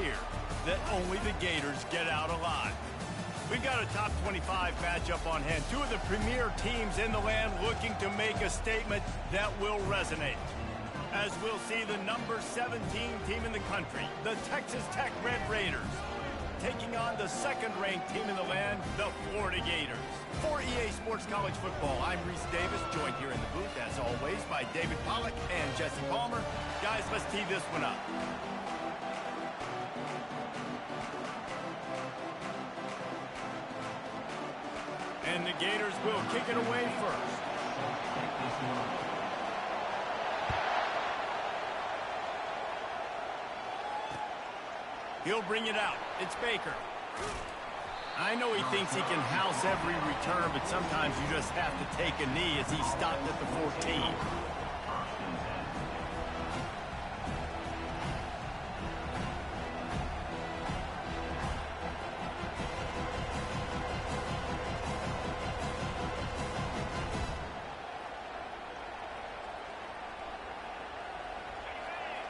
here that only the Gators get out alive. We've got a top 25 matchup on hand. Two of the premier teams in the land looking to make a statement that will resonate. As we'll see the number 17 team in the country, the Texas Tech Red Raiders, taking on the second-ranked team in the land, the Florida Gators. For EA Sports College Football, I'm Reese Davis, joined here in the booth, as always, by David Pollack and Jesse Palmer. Guys, let's tee this one up. And the Gators will kick it away first. He'll bring it out. It's Baker. I know he thinks he can house every return, but sometimes you just have to take a knee as he stopped at the 14.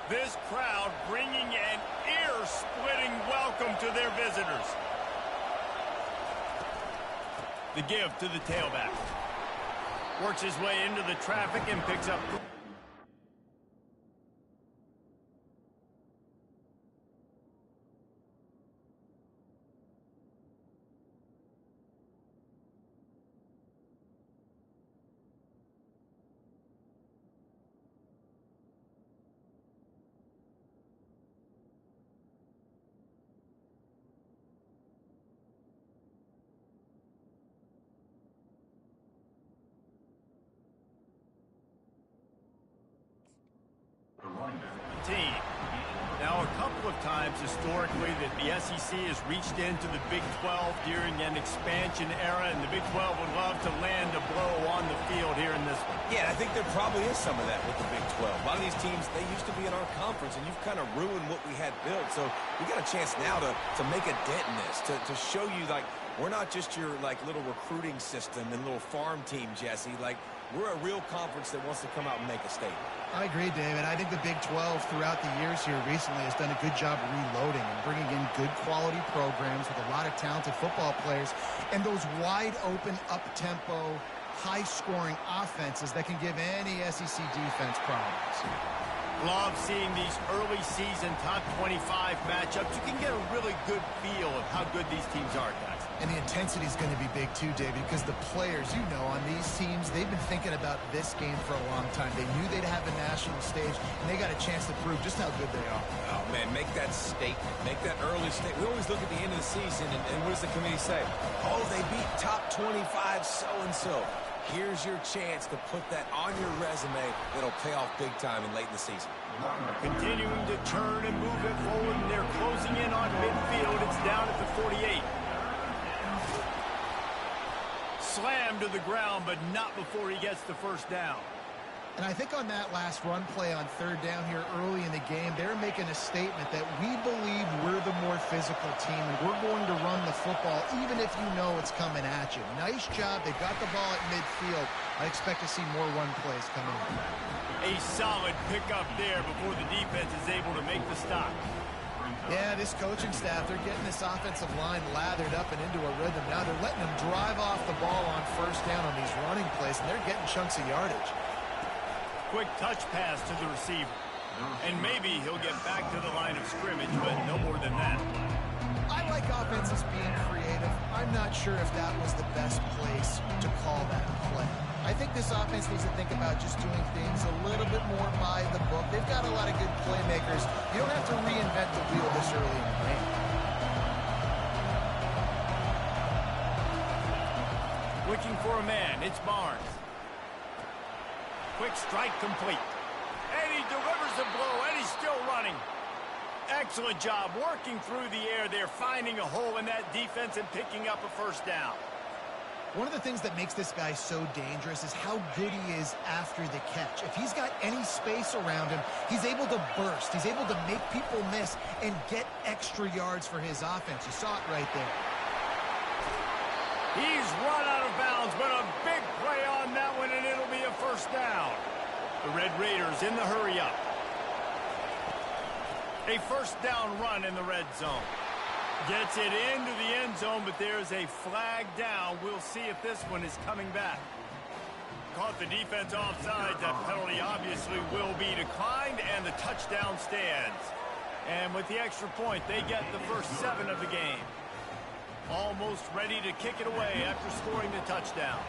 This crowd bringing an ear-splitting welcome to their visitors. The give to the tailback. Works his way into the traffic and picks up. Team. Now, a couple of times historically that the SEC has reached into the Big 12 during an expansion era, and the Big 12 would love to land a blow on the field here in this one. Yeah, I think there probably is some of that with the Big 12. A lot of these teams, they used to be in our conference, and you've kind of ruined what we had built. So we got a chance now to make a dent in this, to show you, like, we're not just your, like, little recruiting system and little farm team, Jesse. Like, we're a real conference that wants to come out and make a statement. I agree, David. I think the Big 12 throughout the years here recently has done a good job reloading and bringing in good quality programs with a lot of talented football players and those wide open, up-tempo, high-scoring offenses that can give any SEC defense problems. Love seeing these early season top 25 matchups. You can get a really good feel of how good these teams are, guys. And the intensity is going to be big too, David, because the players, you know, on these teams, they've been thinking about this game for a long time. They knew they'd have a national stage, and they got a chance to prove just how good they are. Oh, man, make that statement. Make that early statement. We always look at the end of the season, and what does the committee say? Oh, they beat top 25 so-and-so. Here's your chance to put that on your resume that'll pay off big time and late in the season. Continuing to turn and move it forward, and they're closing in on midfield. It's down at the 48. Slammed to the ground, but not before he gets the first down. And I think on that last run play on third down here early in the game, they're making a statement that we believe we're the more physical team and we're going to run the football even if you know it's coming at you. Nice job. They got the ball at midfield. I expect to see more run plays coming in. A solid pickup there before the defense is able to make the stop. Yeah, this coaching staff, they're getting this offensive line lathered up and into a rhythm. Now they're letting them drive off the ball on first down on these running plays, and they're getting chunks of yardage. Quick touch pass to the receiver. And maybe he'll get back to the line of scrimmage, but no more than that. I like offenses being creative. I'm not sure if that was the best place to call that play. I think this offense needs to think about just doing things a little bit more by the book. They've got a lot of good playmakers. You don't have to reinvent the wheel this early in the game. Looking for a man. It's Barnes. Quick strike complete. And he delivers the blow, and he's still running. Excellent job working through the air there, finding a hole in that defense and picking up a first down. One of the things that makes this guy so dangerous is how good he is after the catch. If he's got any space around him, he's able to burst. He's able to make people miss and get extra yards for his offense. You saw it right there. He's run out of bounds, but a big play on that one, and it'll be a first down. The Red Raiders in the hurry up. A first down run in the red zone. Gets it into the end zone, but there's a flag down. We'll see if this one is coming back. Caught the defense offside. That penalty obviously will be declined, and the touchdown stands. And with the extra point, they get the first 7 of the game. Almost ready to kick it away after scoring the touchdown.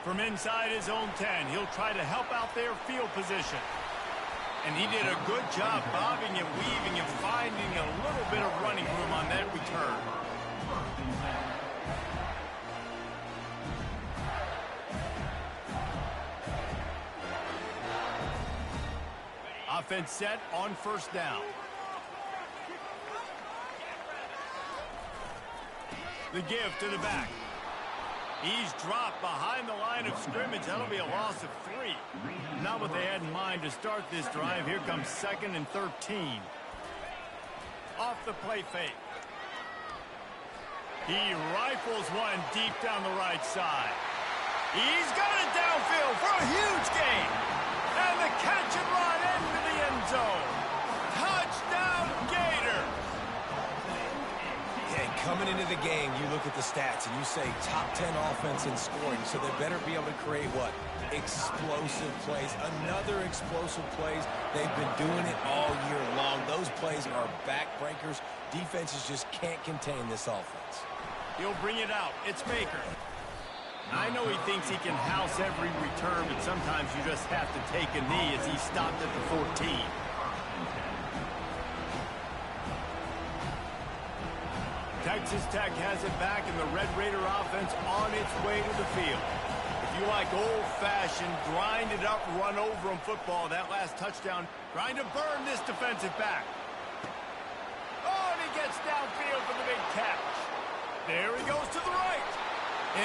From inside his own 10, he'll try to help out their field position. And he did a good job bobbing and weaving and finding a little bit of running room on that return. Offense set on first down. The give to the back. He's dropped behind the line of scrimmage. That'll be a loss of 3. Not what they had in mind to start this drive. Here comes 2nd and 13. Off the play fake. He rifles one deep down the right side. He's got it downfield for a huge gain. And the catch and run into the end zone. Touchdown, Gator. Coming into the game, you look at the stats and you say top 10 offense in scoring, so they better be able to create what? Explosive plays. Another explosive plays. They've been doing it all year long. Those plays are backbreakers. Defenses just can't contain this offense. He'll bring it out. It's Baker. I know he thinks he can house every return, but sometimes you just have to take a knee as he stopped at the 14. Texas Tech has it back, and the Red Raider offense on its way to the field. If you like old-fashioned, grind-it-up, run-over-'em football, that last touchdown trying to burn this defensive back. Oh, and he gets downfield for the big catch. There he goes to the right.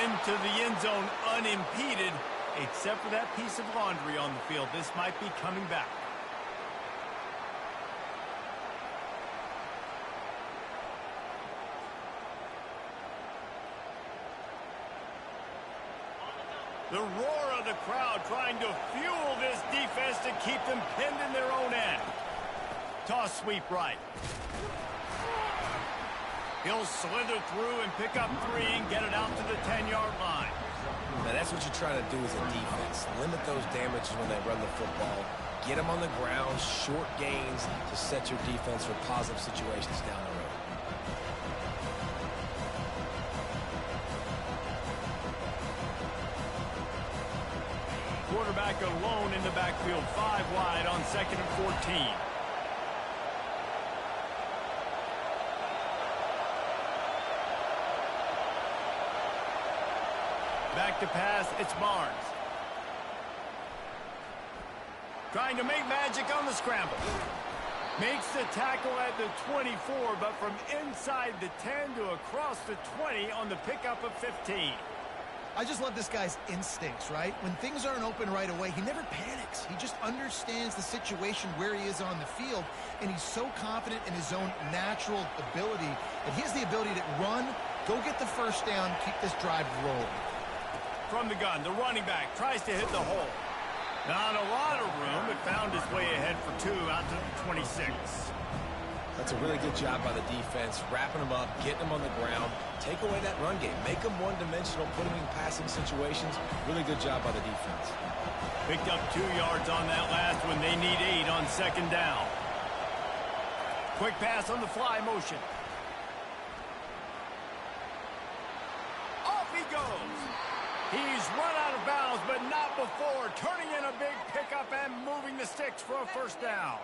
Into the end zone unimpeded, except for that piece of laundry on the field. This might be coming back. The roar of the crowd trying to fuel this defense to keep them pinned in their own end. Toss sweep right. He'll slither through and pick up 3 and get it out to the 10-yard line. Now that's what you're trying to do as a defense. Limit those damages when they run the football. Get them on the ground, short gains to set your defense for positive situations down the road. Quarterback alone in the backfield, 5 wide on 2nd and 14. Back to pass, it's Barnes. Trying to make magic on the scramble. Makes the tackle at the 24, but from inside the 10 to across the 20 on the pickup of 15. I just love this guy's instincts, right? When things aren't open right away, he never panics. He just understands the situation where he is on the field, and he's so confident in his own natural ability that he has the ability to run, go get the first down, keep this drive rolling. From the gun, the running back tries to hit the hole. Not a lot of room, but found his way ahead for 2 out to the 26. That's a really good job by the defense, wrapping them up, getting them on the ground. Take away that run game. Make them one-dimensional, put them in passing situations. Really good job by the defense. Picked up 2 yards on that last one. They need 8 on 2nd down. Quick pass on the fly motion. Off he goes. He's run out of bounds, but not before. Turning in a big pickup and moving the sticks for a first down.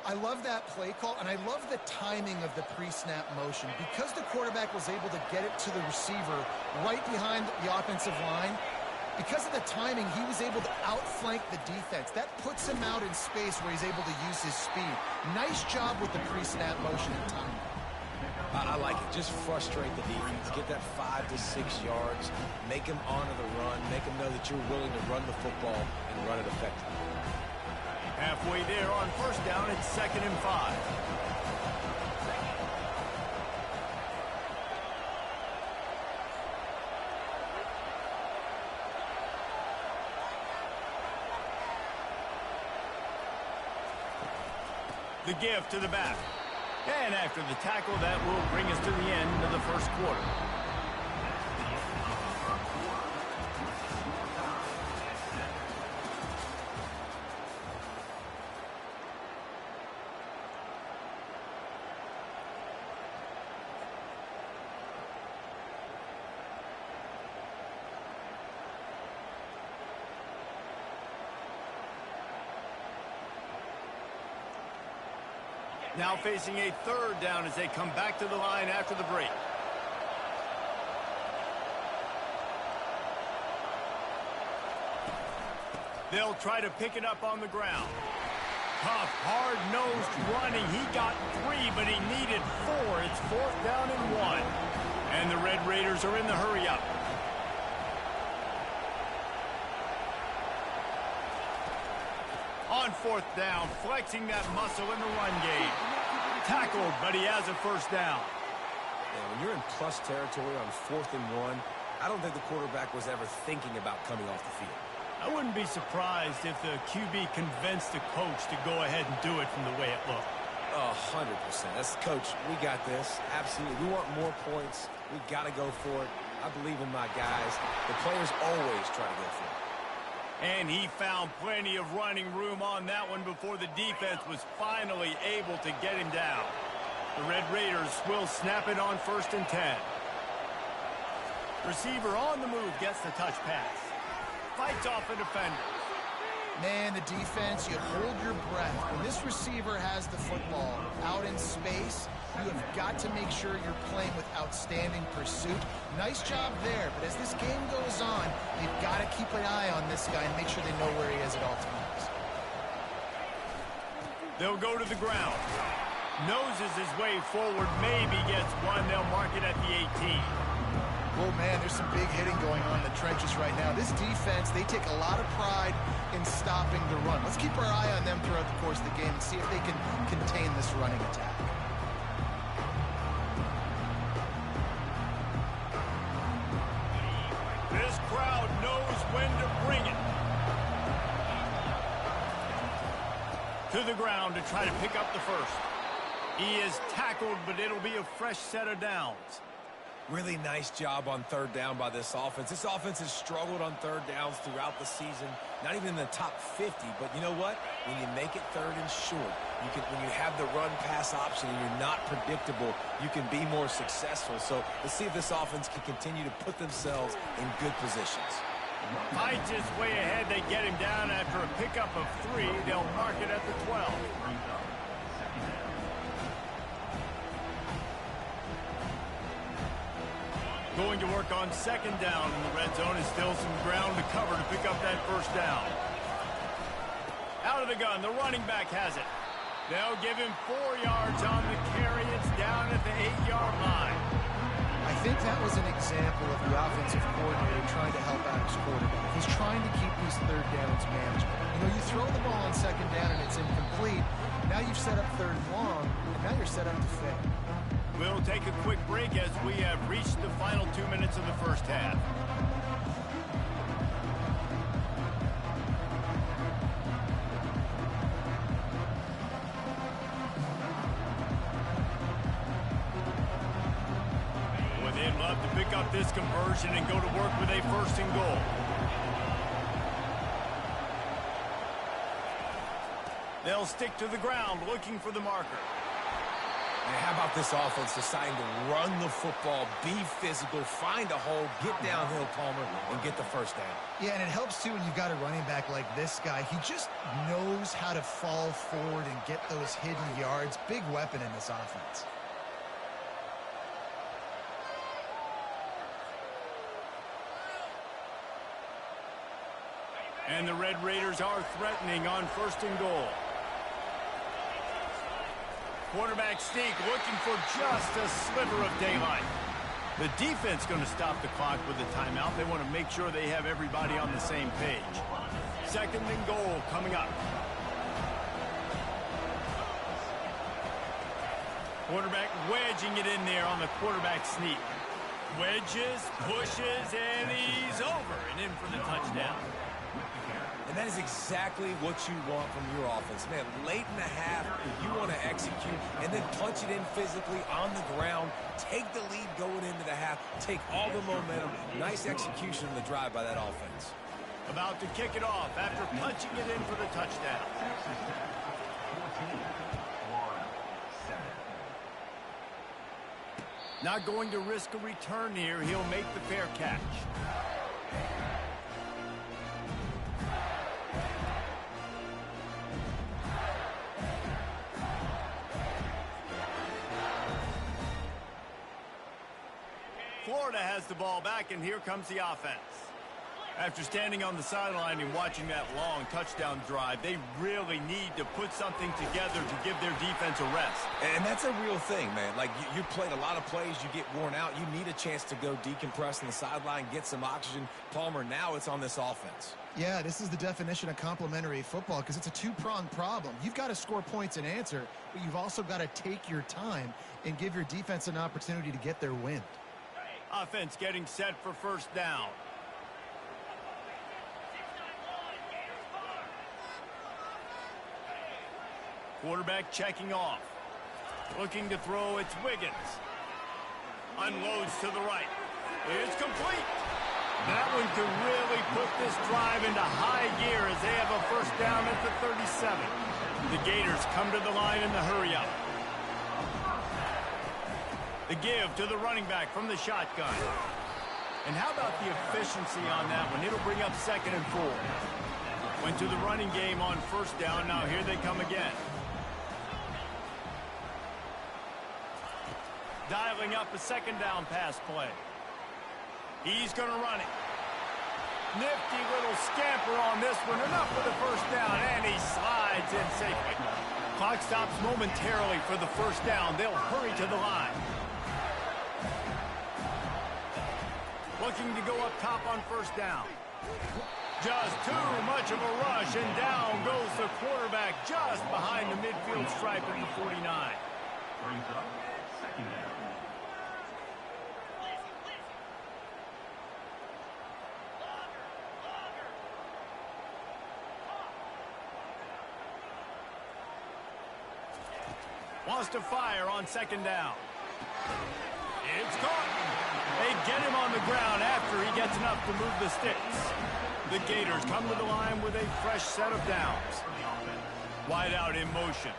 I love that play call, and I love the timing of the pre-snap motion. Because the quarterback was able to get it to the receiver right behind the offensive line, because of the timing, he was able to outflank the defense. That puts him out in space where he's able to use his speed. Nice job with the pre-snap motion and timing. I like it. Just frustrate the defense. Get that 5 to 6 yards. Make them honor the run. Make them know that you're willing to run the football and run it effectively. Halfway there on first down, it's 2nd and 5. The give to the back. And after the tackle, that will bring us to the end of the first quarter. Now facing a third down as they come back to the line after the break. They'll try to pick it up on the ground. Tough, hard-nosed running. He got 3, but he needed 4. It's 4th down and 1. And the Red Raiders are in the hurry-up. On 4th down, flexing that muscle in the run game. Tackled, but he has a first down. Yeah, when you're in plus territory on 4th and 1, I don't think the quarterback was ever thinking about coming off the field. I wouldn't be surprised if the QB convinced the coach to go ahead and do it from the way it looked. 100%. That's coach. We got this. Absolutely. We want more points. We got to go for it. I believe in my guys. The players always try to go for it. And he found plenty of running room on that one before the defense was finally able to get him down. The Red Raiders will snap it on 1st and 10. Receiver on the move gets the touch pass. Fights off a defender. Man, the defense, you hold your breath. When this receiver has the football out in space, you have got to make sure you're playing with outstanding pursuit. Nice job there, but as this game goes on, you've got to keep an eye on this guy and make sure they know where he is at all times. They'll go to the ground. Noses his way forward, maybe gets one. They'll mark it at the 18. Oh, man, there's some big hitting going on in the trenches right now. This defense, they take a lot of pride in stopping the run. Let's keep our eye on them throughout the course of the game and see if they can contain this running attack. This crowd knows when to bring it. To the ground to try to pick up the first. He is tackled, but it'll be a fresh set of downs. Really nice job on 3rd down by this offense. This offense has struggled on 3rd downs throughout the season. Not even in the top 50, but you know what? When you make it 3rd and short, when you have the run-pass option and you're not predictable, you can be more successful. So let's see if this offense can continue to put themselves in good positions. Fights his way ahead. They get him down after a pickup of 3. They'll mark it at the 12. Going to work on 2nd down in the red zone. Is still some ground to cover to pick up that first down. Out of the gun, the running back has it. They'll give him 4 yards on the carry. It's down at the 8-yard line. I think that was an example of the offensive coordinator trying to help out his quarterback. He's trying to keep these 3rd downs manageable. You know, you throw the ball on 2nd down and it's incomplete. Now you've set up 3rd and long, and now you're set up to fail. We'll take a quick break as we have reached the final 2 minutes of the first half. Well, they'd love to pick up this conversion and go to work with a 1st and goal. They'll stick to the ground looking for the marker. And how about this offense deciding to run the football, be physical, find a hole, get downhill, Palmer, and get the first down? Yeah, and it helps, too, when you've got a running back like this guy. He just knows how to fall forward and get those hidden yards. Big weapon in this offense. And the Red Raiders are threatening on 1st and goal. Quarterback sneak looking for just a sliver of daylight. The defense going to stop the clock with a timeout. They want to make sure they have everybody on the same page. 2nd and goal coming up. Quarterback wedging it in there on the quarterback sneak. Wedges, pushes, and he's over and in for the touchdown. And And that is exactly what you want from your offense. Man, late in the half, you want to execute and then punch it in physically on the ground, take the lead going into the half, take all the momentum. Nice execution on the drive by that offense. About to kick it off after punching it in for the touchdown. Not going to risk a return here. He'll make the fair catch. Florida has the ball back, and here comes the offense. After standing on the sideline and watching that long touchdown drive, they really need to put something together to give their defense a rest. And that's a real thing, man. Like, you played a lot of plays, you get worn out. You need a chance to go decompress on the sideline, get some oxygen. Palmer, now it's on this offense. Yeah, this is the definition of complementary football because it's a two-pronged problem. You've got to score points and answer, but you've also got to take your time and give your defense an opportunity to get their wind. Offense getting set for first down. Quarterback checking off. Looking to throw, it's Wiggins. Unloads to the right. It's complete. That one could really put this drive into high gear as they have a first down at the 37. The Gators come to the line in the hurry-up. The give to the running back from the shotgun. And how about the efficiency on that one? It'll bring up 2nd and 4. Went to the running game on first down. Now here they come again. Dialing up a 2nd down pass play. He's going to run it. Nifty little scamper on this one. Enough for the first down, and he slides in safely. Clock stops momentarily for the first down. They'll hurry to the line. Looking to go up top on first down. Just too much of a rush, and down goes the quarterback just behind the midfield stripe at the 49. Brings up 2nd down. Wants to fire on 2nd down. It's caught. They get him on the ground after he gets enough to move the sticks. The Gators come to the line with a fresh set of downs. Wide out in motion.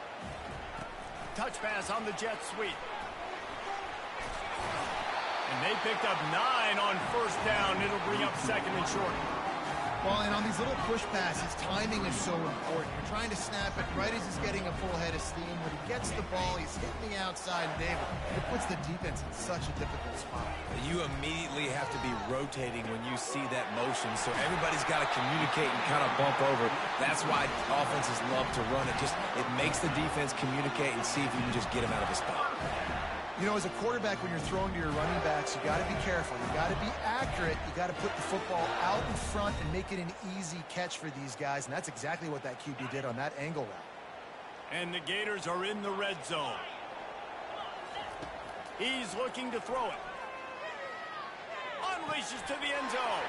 Touch pass on the jet sweep. And they picked up 9 on first down. It'll bring up 2nd and short. Well, and on these little push passes, timing is so important. You're trying to snap it right as he's getting a full head of steam. When he gets the ball, he's hitting the outside, and David, it puts the defense in such a difficult spot. You immediately have to be rotating when you see that motion, so everybody's got to communicate and kind of bump over. That's why offenses love to run it. It makes the defense communicate and see if you can just get him out of a spot. You know, as a quarterback, when you're throwing to your running backs, you got to be careful. You got to be accurate. You got to put the football out in front and make it an easy catch for these guys, and that's exactly what that QB did on that angle route. And the Gators are in the red zone. He's looking to throw it. Unleashes to the end zone.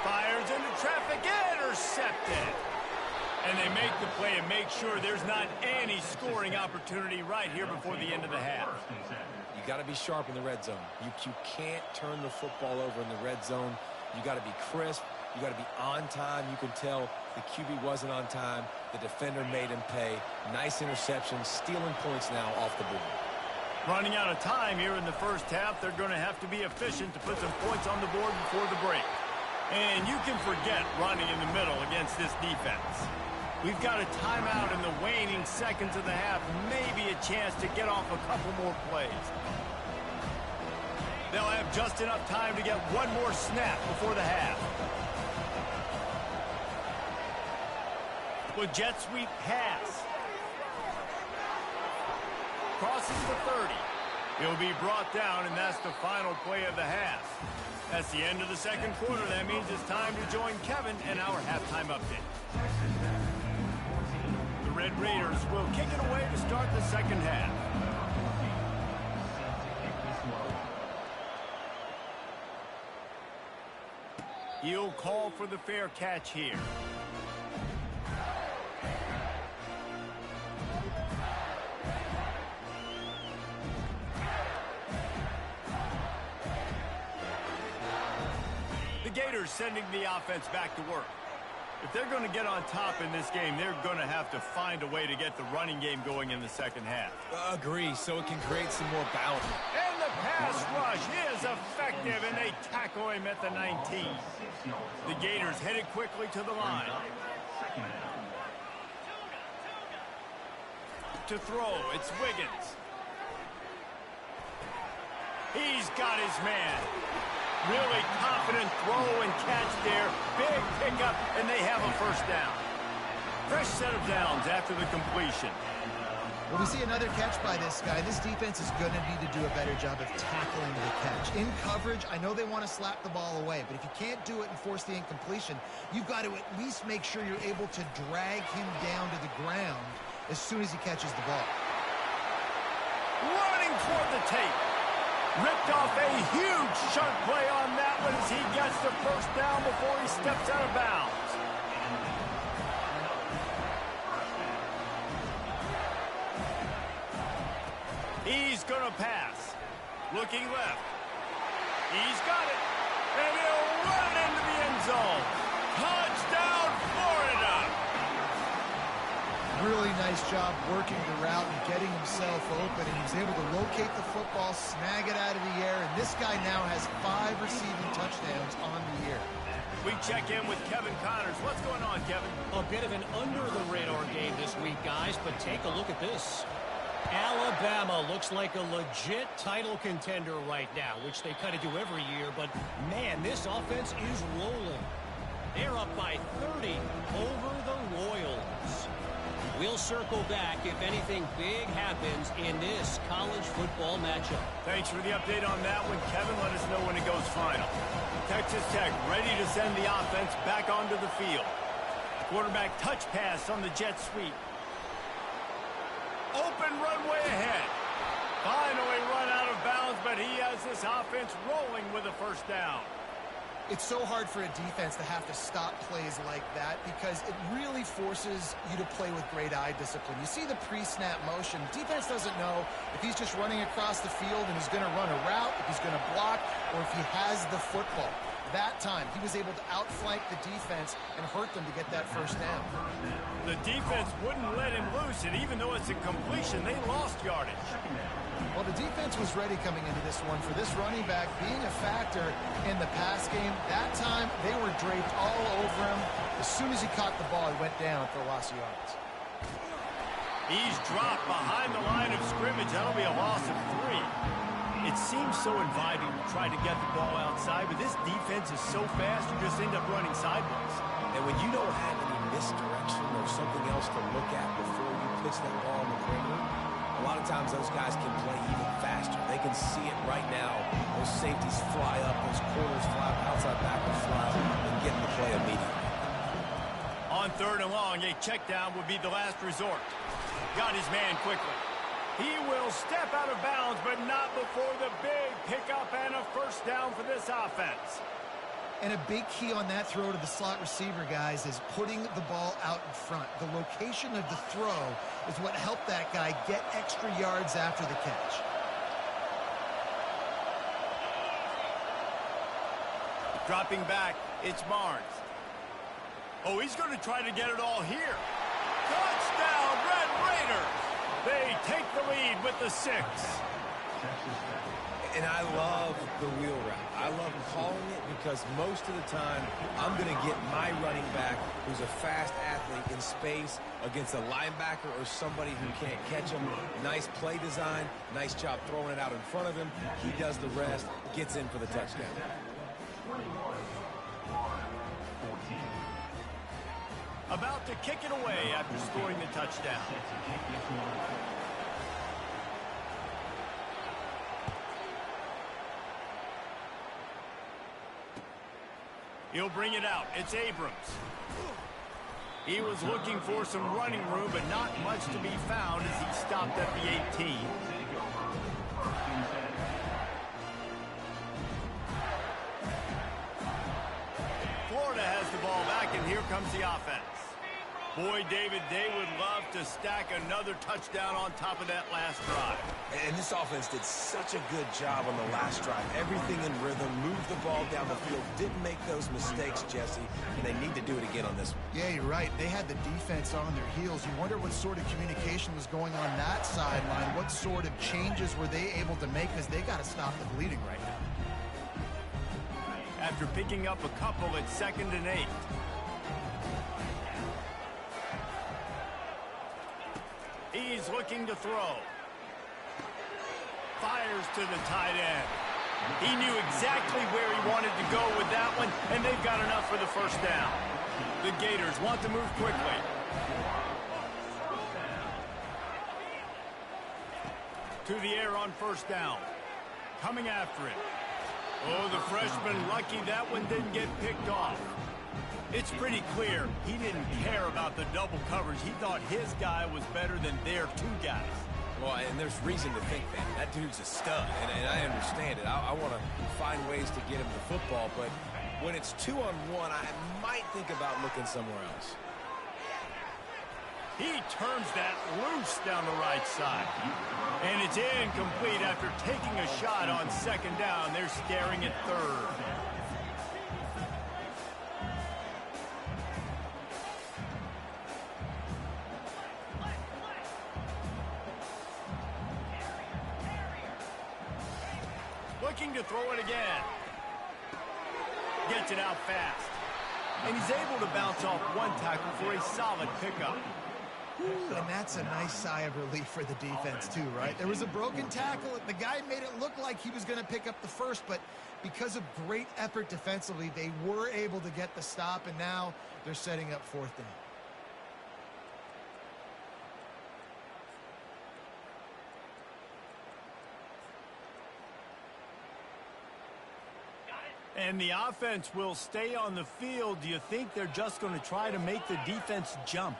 Fires into traffic. Intercepted. And they make the play and make sure there's not any scoring opportunity right here before the end of the half. You got to be sharp in the red zone. You can't turn the football over in the red zone. You got to be crisp. You got to be on time. You can tell the QB wasn't on time. The defender made him pay. Nice interception, stealing points now off the board. Running out of time here in the first half. They're going to have to be efficient to put some points on the board before the break. And you can forget running in the middle against this defense. We've got a timeout in the waning seconds of the half. Maybe a chance to get off a couple more plays. They'll have just enough time to get one more snap before the half. With jet sweep pass. Crosses the 30. He'll be brought down, and that's the final play of the half. That's the end of the second quarter. That means it's time to join Kevin and our halftime update. The Red Raiders will kick it away to start the second half. He'll call for the fair catch here. Gators sending the offense back to work. If they're going to get on top in this game, they're going to have to find a way to get the running game going in the second half. Agree, so it can create some more balance. And the pass rush is effective, and they tackle him at the 19. The Gators headed quickly to the line. To throw, it's Wiggins. He's got his man. Really confident throw and catch there. Big pickup, and they have a first down. Fresh set of downs after the completion. Well, we see another catch by this guy. This defense is going to need to do a better job of tackling the catch. In coverage, I know they want to slap the ball away, but if you can't do it and force the incompletion, you've got to at least make sure you're able to drag him down to the ground as soon as he catches the ball. Running toward the tape. Ripped off a huge sharp play on that one as he gets the first down before he steps out of bounds. He's going to pass. Looking left. He's got it. And he'll run it into the end zone. Touchdown, Florida! Really nice job working the route and getting himself open, and he's able to locate the football, snag it out of the air, and this guy now has 5 receiving touchdowns on the year. We check in with Kevin Connors. What's going on, Kevin? A bit of an under-the-radar game this week, guys, but take a look at this. Alabama looks like a legit title contender right now, which they kind of do every year, but man, this offense is rolling. They're up by 30 over the Royals. We'll circle back if anything big happens in this college football matchup. Thanks for the update on that one, Kevin. Let us know when it goes final. Texas Tech ready to send the offense back onto the field. Quarterback touch pass on the jet sweep. Open runway ahead. Finally run out of bounds, but he has this offense rolling with a first down. It's so hard for a defense to have to stop plays like that because it really forces you to play with great eye discipline. You see the pre-snap motion. Defense doesn't know if he's just running across the field and he's going to run a route, if he's going to block, or if he has the football. That time, he was able to outflank the defense and hurt them to get that first down. The defense wouldn't let him loose, and even though it's a completion, they lost yardage. Well, the defense was ready coming into this one for this running back being a factor in the pass game. That time, they were draped all over him. As soon as he caught the ball, he went down for a loss of yards. He's dropped behind the line of scrimmage. That'll be a loss of 3. It seems so inviting to try to get the ball outside, but this defense is so fast, you just end up running sideways. And when you don't have any misdirection or something else to look at before you pitch that ball on the perimeter, a lot of times those guys can play even faster. They can see it right now. Those safeties fly up, those corners fly up, outside backers fly up, and get in the play immediately. On 3rd and long, a check down would be the last resort. Got his man quickly. He will step out of bounds, but not before the big pickup and a first down for this offense. And a big key on that throw to the slot receiver, guys, is putting the ball out in front. The location of the throw is what helped that guy get extra yards after the catch. Dropping back, it's Barnes. Oh, he's going to try to get it all here. Touchdown, Red Raiders! They take the lead with the 6. And I love the wheel route. I love calling it because most of the time I'm going to get my running back who's a fast athlete in space against a linebacker or somebody who can't catch him. Nice play design, nice job throwing it out in front of him. He does the rest, gets in for the touchdown. About to kick it away after scoring the touchdown. He'll bring it out. It's Abrams. He was looking for some running room, but not much to be found as he stopped at the 18. Florida has the ball back, and here comes the offense. Boy, David, they would love to stack another touchdown on top of that last drive. And this offense did such a good job on the last drive. Everything in rhythm, moved the ball down the field. Didn't make those mistakes, Jesse, and they need to do it again on this one. Yeah, you're right. They had the defense on their heels. You wonder what sort of communication was going on that sideline. What sort of changes were they able to make, because they got to stop the bleeding right now. After picking up a couple at 2nd and 8. He's looking to throw. Fires to the tight end. He knew exactly where he wanted to go with that one, and they've got enough for the first down. The Gators want to move quickly. To the air on 1st down. Coming after it. Oh, the freshman lucky that one didn't get picked off. It's pretty clear he didn't care about the double coverage. He thought his guy was better than their 2 guys. Well, and there's reason to think that. That dude's a stud, and I understand it. I want to find ways to get him the football, but when it's 2-on-1, I might think about looking somewhere else. He turns that loose down the right side. And it's incomplete after taking a shot on 2nd down. They're staring at 3rd. Looking to throw it again. Gets it out fast. And he's able to bounce off 1 tackle for a solid pickup. And that's a nice sigh of relief for the defense too, right? There was a broken tackle. The guy made it look like he was going to pick up the first, but because of great effort defensively, they were able to get the stop, and now they're setting up 4th down. And the offense will stay on the field. Do you think they're just going to try to make the defense jump?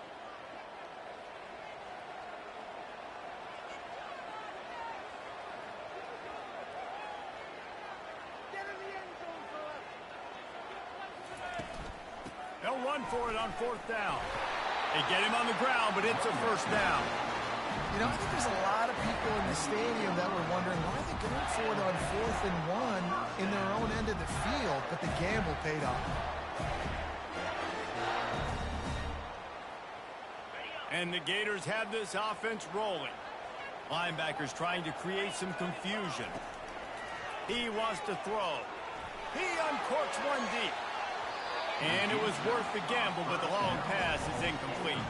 They'll run for it on 4th down. They get him on the ground, but it's a 1st down. You know, I think there's a lot of people in the stadium that were wondering why are they going for it on 4th and 1 in their own end of the field, but the gamble paid off. And the Gators have this offense rolling. Linebackers trying to create some confusion. He wants to throw. He uncorks 1 deep. And it was worth the gamble, but the long pass is incomplete.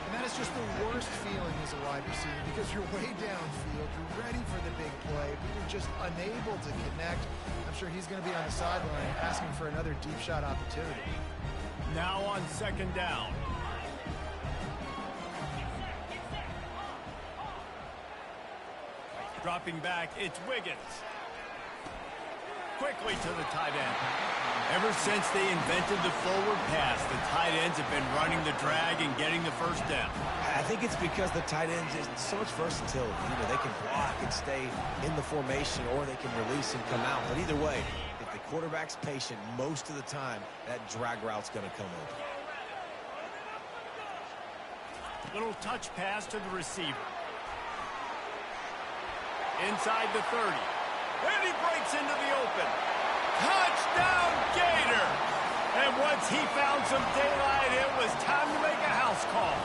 And that is just the worst feeling as a wide receiver, because you're way downfield, you're ready for the big play, but you're just unable to connect. I'm sure he's going to be on the sideline asking for another deep shot opportunity. Now on 2nd down. Dropping back, it's Wiggins. Quickly to the tight end. Ever since they invented the forward pass, the tight ends have been running the drag and getting the 1st down. I think it's because the tight ends is so much versatility. You know, they can block and stay in the formation, or they can release and come out. But either way, if the quarterback's patient most of the time, that drag route's going to come open. Little touch pass to the receiver. Inside the 30. And he breaks into the open. Touchdown, Gator! And once he found some daylight, it was time to make a house call.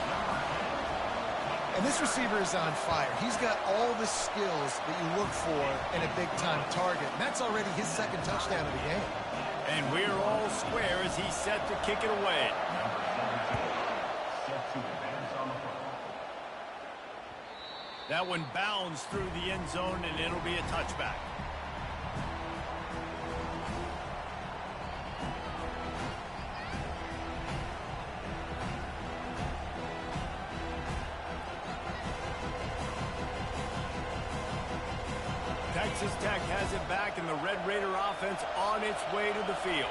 And this receiver is on fire. He's got all the skills that you look for in a big-time target. And that's already his 2nd touchdown of the game. And we're all square as he's set to kick it away. That one bounds through the end zone, and it'll be a touchback. Texas Tech has it back, and the Red Raider offense on its way to the field.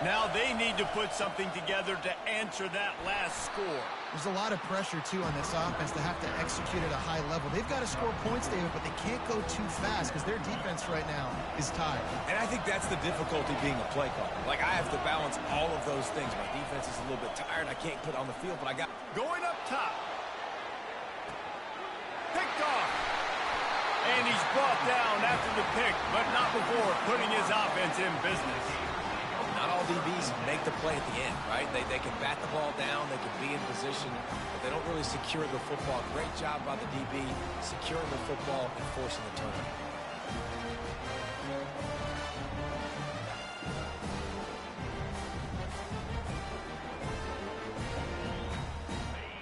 Now they need to put something together to answer that last score. There's a lot of pressure, too, on this offense to have to execute at a high level. They've got to score points, David, but they can't go too fast because their defense right now is tired. And I think that's the difficulty being a play caller. Like, I have to balance all of those things. My defense is a little bit tired. I can't put it on the field, but I got... Going up top. Picked off. And he's brought down after the pick, but not before putting his offense in business. Not all DBs make the play at the end, right? They can bat the ball down, they can be in position, but they don't really secure the football. Great job by the DB securing the football and forcing the turnover.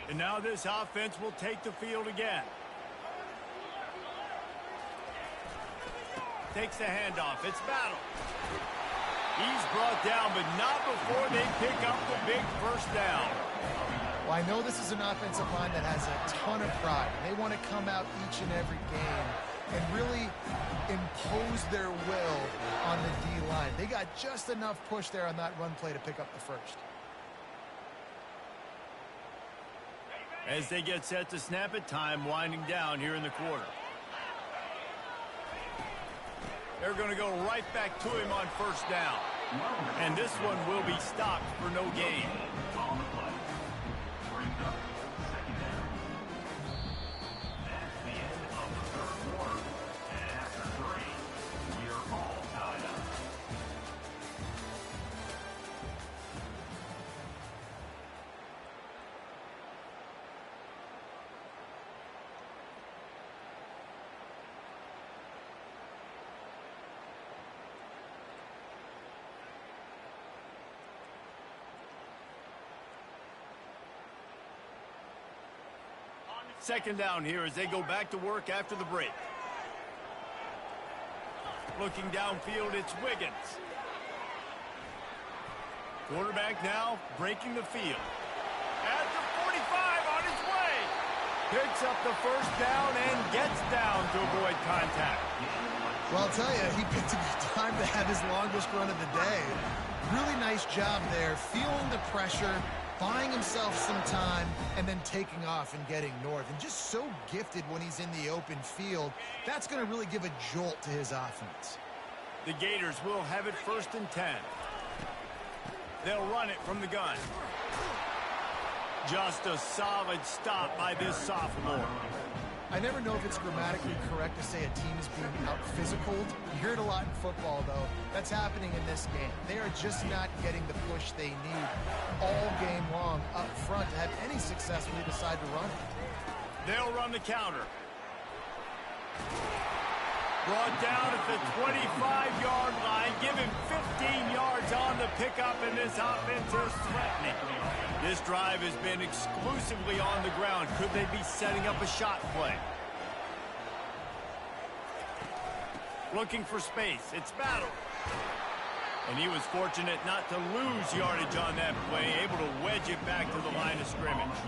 And now this offense will take the field again. Takes the handoff. It's Battle. He's brought down, but not before they pick up the big first down. Well, I know this is an offensive line that has a ton of pride. They want to come out each and every game and really impose their will on the D-line. They got just enough push there on that run play to pick up the first. As they get set to snap it, time winding down here in the quarter. They're going to go right back to him on first down. And this one will be stopped for no gain. On the play. Brings up second down. That's the end of the third quarter. And after 3, we're all tied up. Second down here as they go back to work after the break. Looking downfield, it's Wiggins. Quarterback now breaking the field. At the 45 on his way. Picks up the first down and gets down to avoid contact. Well, I'll tell you, he picked a good time to have his longest run of the day. Really nice job there, feeling the pressure, buying himself some time, and then taking off and getting north. And just so gifted when he's in the open field. That's going to really give a jolt to his offense. The Gators will have it 1st and 10. They'll run it from the gun. Just a solid stop by this sophomore. I never know if it's grammatically correct to say a team is being out-physicaled. You hear it a lot in football, though. That's happening in this game. They are just not getting the push they need all game long up front to have any success when they decide to run it. They'll run the counter. Brought down at the 25-yard line. Give him 15 yards on the pickup, and this offense is threatening. This drive has been exclusively on the ground. Could they be setting up a shot play? Looking for space. It's Battle. And he was fortunate not to lose yardage on that play, able to wedge it back to the line of scrimmage.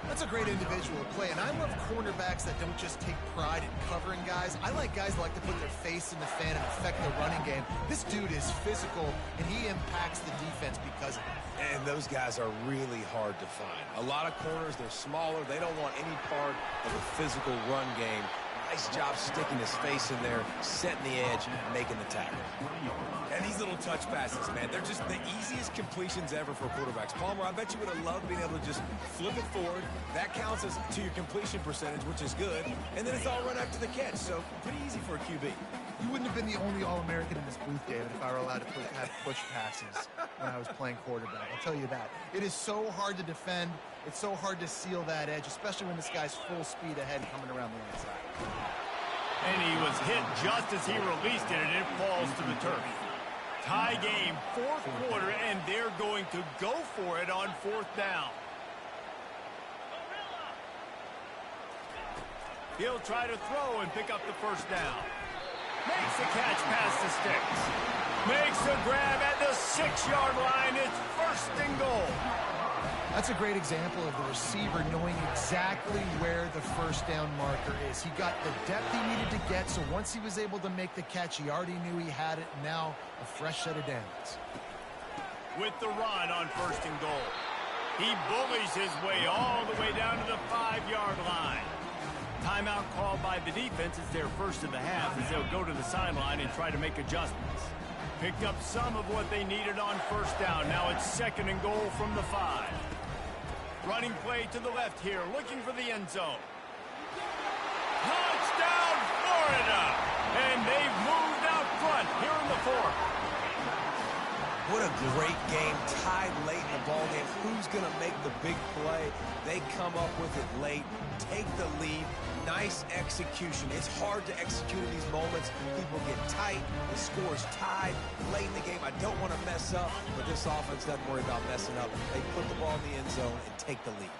That's a great individual play, and I love cornerbacks that don't just take pride in covering guys. I like guys that like to put their face in the fan and affect the running game. This dude is physical, and he impacts the defense because of it. And those guys are really hard to find. A lot of corners, they're smaller. They don't want any part of a physical run game. Nice job sticking his face in there, setting the edge, making the tackle. And these little touch passes, man, they're just the easiest completions ever for quarterbacks. Palmer, I bet you would have loved being able to just flip it forward. That counts as to your completion percentage, which is good. And then it's all run after the catch, so pretty easy for a QB. You wouldn't have been the only All-American in this booth, David, if I were allowed to have push passes when I was playing quarterback. I'll tell you that. It is so hard to defend. It's so hard to seal that edge, especially when this guy's full speed ahead coming around the inside. And he was hit just as he released it, and it falls to the turf. Tie game, 4th quarter, and they're going to go for it on 4th down. He'll try to throw and pick up the first down. Makes the catch past the sticks. Makes the grab at the 6-yard line. It's 1st and goal. That's a great example of the receiver knowing exactly where the first down marker is. He got the depth he needed to get, so once he was able to make the catch, he already knew he had it. Now, a fresh set of downs. With the run on 1st and goal. He bullies his way all the way down to the 5-yard line. Timeout called by the defense is their first of the half as they'll go to the sideline and try to make adjustments. Picked up some of what they needed on 1st down. Now it's 2nd and goal from the 5. Running play to the left here, looking for the end zone. Touchdown Florida. And they've moved out front here in the fourth. What a great game, tied late in the ball game. Who's going to make the big play? They come up with it late, take the lead. Nice execution. It's hard to execute in these moments. People get tight. The score's tied late in the game. I don't want to mess up, but this offense doesn't worry about messing up. They put the ball in the end zone and take the lead.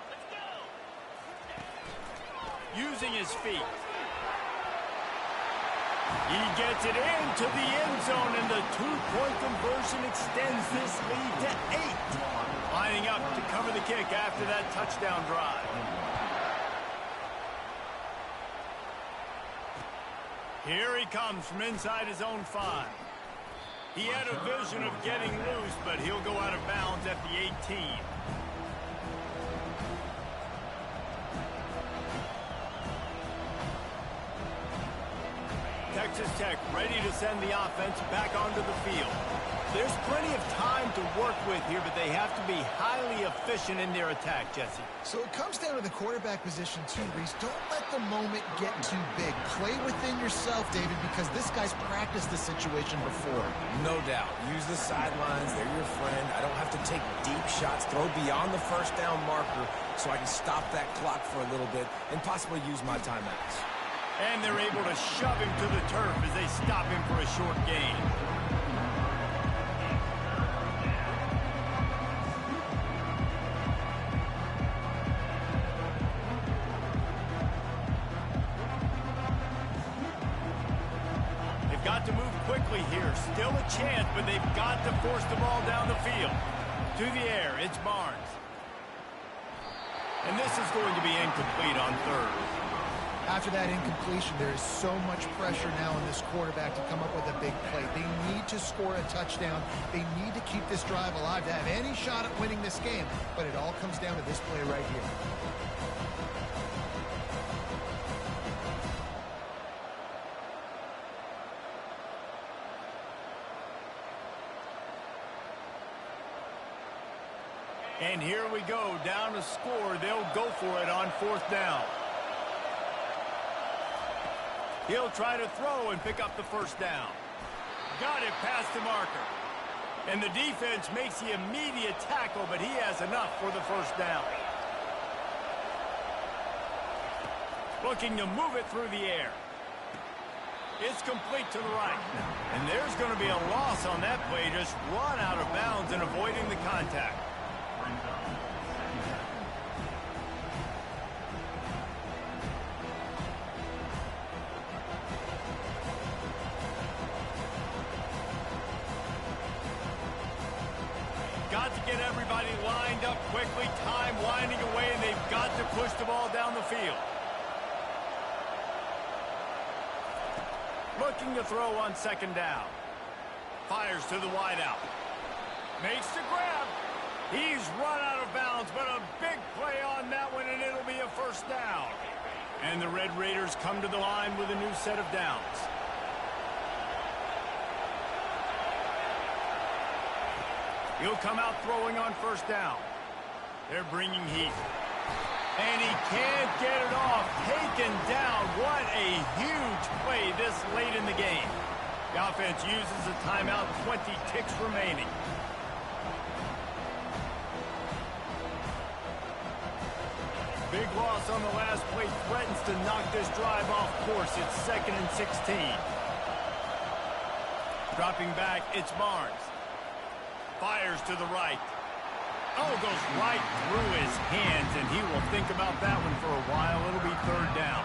Using his feet. He gets it into the end zone, and the two-point conversion extends this lead to 8. Lining up to cover the kick after that touchdown drive. Here he comes from inside his own 5. He had a vision of getting loose, but he'll go out of bounds at the 18. Texas Tech ready to send the offense back onto the field. There's plenty of time to work with here, but they have to be highly efficient in their attack, Jesse. So it comes down to the quarterback position too, Reese. Don't let the moment get too big. Play within yourself, David, because this guy's practiced this situation before. No doubt. Use the sidelines. They're your friend. I don't have to take deep shots. Throw beyond the first down marker so I can stop that clock for a little bit and possibly use my timeouts. And they're able to shove him to the turf as they stop him for a short gain. They've got to move quickly here. Still a chance, but they've got to force the ball down the field. To the air, it's Barnes. And this is going to be incomplete on third. After that incompletion, there is so much pressure now on this quarterback to come up with a big play. They need to score a touchdown. They need to keep this drive alive to have any shot at winning this game. But it all comes down to this play right here. And here we go, down to score. They'll go for it on fourth down. He'll try to throw and pick up the first down. Got it past the marker. And the defense makes the immediate tackle, but he has enough for the first down. Looking to move it through the air. It's complete to the right. And there's going to be a loss on that play. Just run out of bounds and avoiding the contact. Got to get everybody lined up quickly. Time winding away, and they've got to push the ball down the field. Looking to throw on second down. Fires to the wideout. Makes the grab. He's run out of bounds, but a big play on that one, and it'll be a first down. And the Red Raiders come to the line with a new set of downs. He'll come out throwing on first down. They're bringing heat. And he can't get it off. Taken down. What a huge play this late in the game. The offense uses a timeout, 20 ticks remaining. Big loss on the last play threatens to knock this drive off course. It's 2nd and 16. Dropping back, it's Barnes. Fires to the right. Oh, goes right through his hands, and he will think about that one for a while. It'll be third down.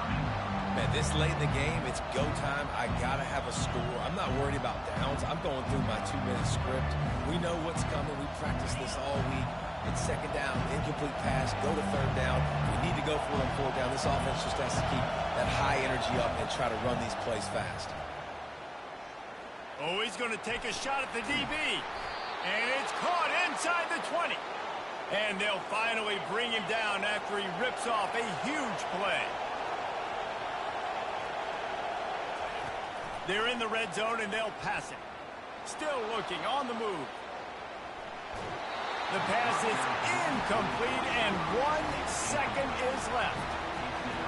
Man, this late in the game, it's go time. I got to have a score. I'm not worried about downs. I'm going through my 2-minute script. We know what's coming. We practiced this all week. It's second down, incomplete pass, go to third down. We need to go for it on fourth down. This offense just has to keep that high energy up and try to run these plays fast. Oh, he's going to take a shot at the DB. And it's caught inside the 20. And they'll finally bring him down after he rips off a huge play. They're in the red zone, and they'll pass it. Still looking, on the move. The pass is incomplete, and 1 second is left.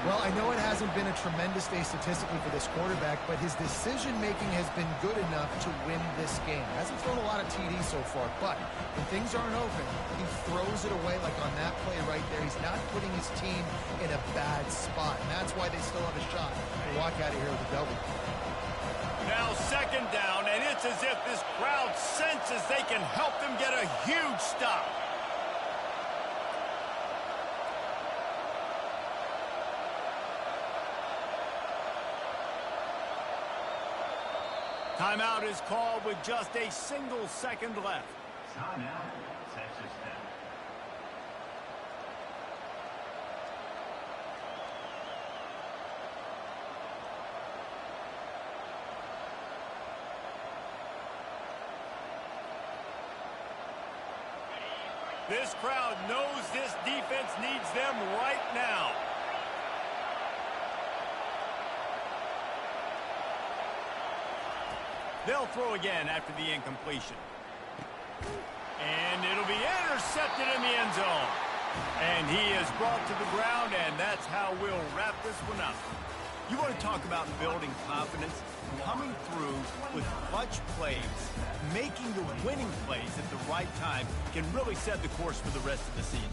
Well, I know it hasn't been a tremendous day statistically for this quarterback, but his decision-making has been good enough to win this game. Hasn't thrown a lot of TDs so far, but when things aren't open, he throws it away like on that play right there. He's not putting his team in a bad spot, and that's why they still have a shot to walk out of here with a W. Now second down, and it's as if this crowd senses they can help them get a huge stop. Timeout is called with just a single second left. Timeout, Texas Tech. This crowd knows this defense needs them right now. They'll throw again after the incompletion. And it'll be intercepted in the end zone. And he is brought to the ground, and that's how we'll wrap this one up. You want to talk about building confidence? Coming through with clutch plays, making the winning plays at the right time can really set the course for the rest of the season.